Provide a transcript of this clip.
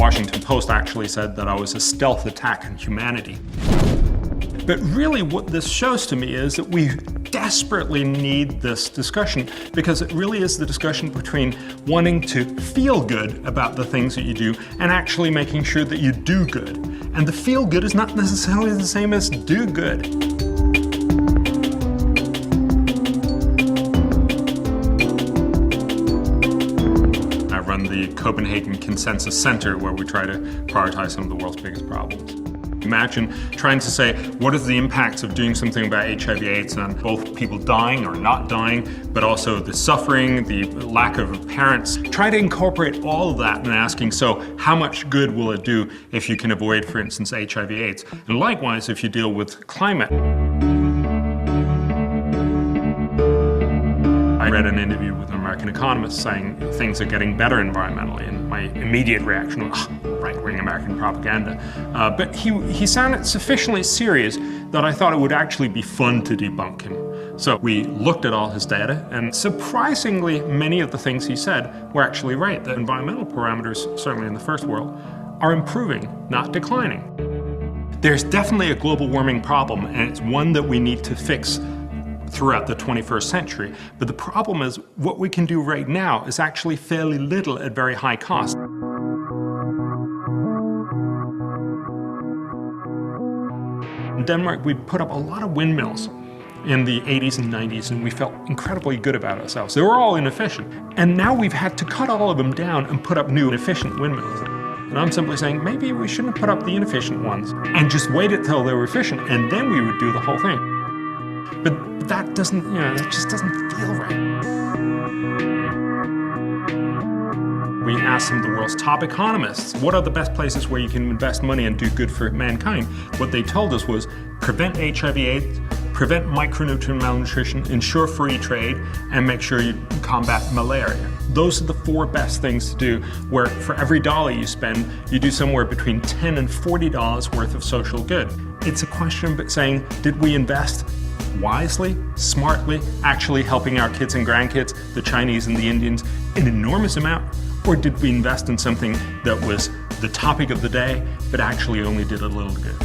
Washington Post actually said that I was a stealth attack on humanity. But really what this shows to me is that we desperately need this discussion, because it really is the discussion between wanting to feel good about the things that you do and actually making sure that you do good. And the feel good is not necessarily the same as do good. I run the Copenhagen Consensus Center, where we try to prioritize some of the world's biggest problems. Imagine trying to say, what is the impacts of doing something about HIV/AIDS on both people dying or not dying, but also the suffering, the lack of parents. Try to incorporate all of that and asking, so how much good will it do if you can avoid, for instance, HIV/AIDS? And likewise, if you deal with climate. I read an interview with an American economist saying things are getting better environmentally, and my immediate reaction was, right-wing American propaganda. But he sounded sufficiently serious that I thought it would actually be fun to debunk him. So we looked at all his data, and surprisingly, many of the things he said were actually right. The environmental parameters, certainly in the first world, are improving, not declining. There's definitely a global warming problem, and it's one that we need to fix throughout the 21st century. But the problem is, what we can do right now is actually fairly little at very high cost. In Denmark, we put up a lot of windmills in the 80s and 90s, and we felt incredibly good about ourselves. They were all inefficient. And now we've had to cut all of them down and put up new efficient windmills. And I'm simply saying, maybe we shouldn't put up the inefficient ones and just wait until they were efficient, and then we would do the whole thing. But that doesn't, that just doesn't feel right. We asked some of the world's top economists, what are the best places where you can invest money and do good for mankind? What they told us was prevent HIV/AIDS, prevent micronutrient malnutrition, ensure free trade, and make sure you combat malaria. Those are the 4 best things to do, where for every dollar you spend, you do somewhere between $10 and $40 worth of social good. It's a question of saying, did we invest wisely, smartly, actually helping our kids and grandkids, the Chinese and the Indians, an enormous amount? Or did we invest in something that was the topic of the day, but actually only did a little good?